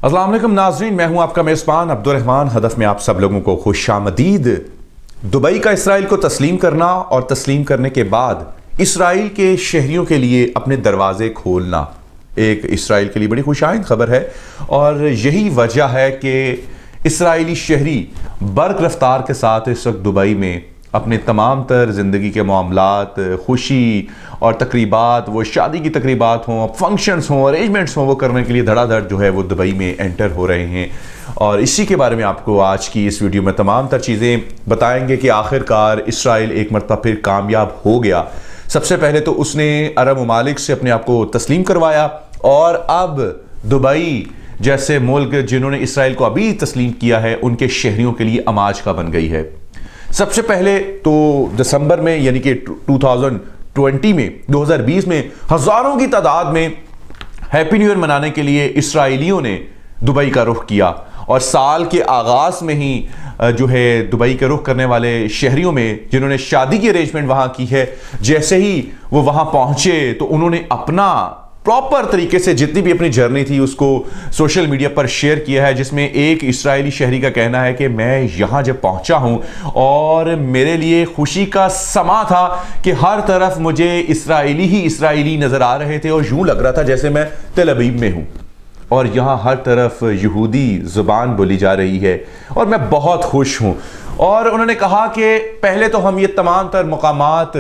अस्सलाम वालेकुम नाज़रीन, मैं हूं आपका मेज़बान अब्दुर्रहमान। हदफ में आप सब लोगों को खुशामदीद। दुबई का इसराइल को तस्लीम करना और तस्लीम करने के बाद इसराइल के शहरियों के लिए अपने दरवाजे खोलना एक इसराइल के लिए बड़ी खुशाइंद खबर है। और यही वजह है कि इसराइली शहरी बर्क रफ्तार के साथ इस वक्त दुबई में अपने तमाम तर ज़िंदगी के मामलात, खुशी और तकरीबात, वो शादी की तकरीबात हों, फंक्शंस हों, अरेंजमेंट्स हों, वो करने के लिए धड़ाधड़ जो है वो दुबई में एंटर हो रहे हैं। और इसी के बारे में आपको आज की इस वीडियो में तमाम तर चीज़ें बताएंगे कि आखिरकार इसराइल एक मरतबा फिर कामयाब हो गया। सबसे पहले तो उसने अरब ममालिक से अपने आप को तस्लीम करवाया और अब दुबई जैसे मुल्क जिन्होंने इसराइल को अभी तस्लीम किया है उनके शहरियों के लिए अमाज का बन गई है। सबसे पहले तो दिसंबर में यानी कि 2020 में हज़ारों की तादाद में हैप्पी न्यू ईयर मनाने के लिए इसराइलियों ने दुबई का रुख किया। और साल के आगाज़ में ही जो है दुबई का रुख करने वाले शहरियों में जिन्होंने शादी की अरेंजमेंट वहाँ की है, जैसे ही वो वहाँ पहुँचे तो उन्होंने अपना प्रॉपर तरीके से जितनी भी अपनी जर्नी थी उसको सोशल मीडिया पर शेयर किया है, जिसमें एक इसराइली शहरी का कहना है कि मैं यहाँ जब पहुँचा हूँ और मेरे लिए खुशी का समा था कि हर तरफ मुझे इसराइली ही इसराइली नज़र आ रहे थे और यूँ लग रहा था जैसे मैं तेल अवीव में हूँ और यहाँ हर तरफ यहूदी ज़ुबान बोली जा रही है और मैं बहुत खुश हूँ। और उन्होंने कहा कि पहले तो हम ये तमाम तर मकामात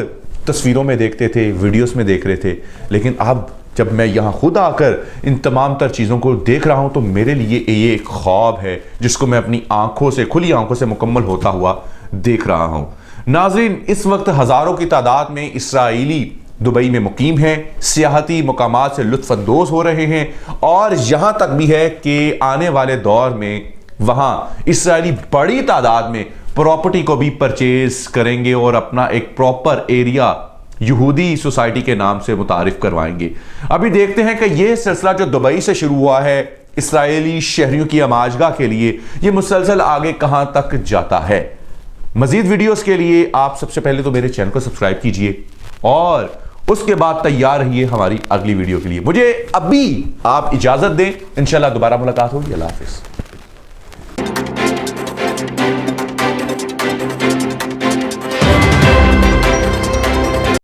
तस्वीरों में देखते थे, वीडियोस में देख रहे थे, लेकिन अब जब मैं यहाँ खुद आकर इन तमाम तर चीज़ों को देख रहा हूँ तो मेरे लिए ये एक ख्वाब है जिसको मैं अपनी आंखों से, खुली आंखों से मुकम्मल होता हुआ देख रहा हूँ। नाज़रीन, इस वक्त हज़ारों की तादाद में इसराइली दुबई में मुकीम हैं, सियाहती मकामात से लुत्फ़अंदोज़ हो रहे हैं और यहाँ तक भी है कि आने वाले दौर में वहाँ इसराइली बड़ी तादाद में प्रॉपर्टी को भी परचेज करेंगे और अपना एक प्रॉपर एरिया यहूदी सोसाइटी के नाम से मुतारिफ करवाएंगे। अभी देखते हैं कि यह सिलसिला जो दुबई से शुरू हुआ है इसराइली शहरियों की अमाजगाह के लिए, ये मुसलसल आगे कहां तक जाता है। मजीद वीडियोस के लिए आप सबसे पहले तो मेरे चैनल को सब्सक्राइब कीजिए और उसके बाद तैयार रहिए हमारी अगली वीडियो के लिए। मुझे अभी आप इजाजत दें, इंशाल्लाह दोबारा मुलाकात होगी। अल्लाह हाफिज।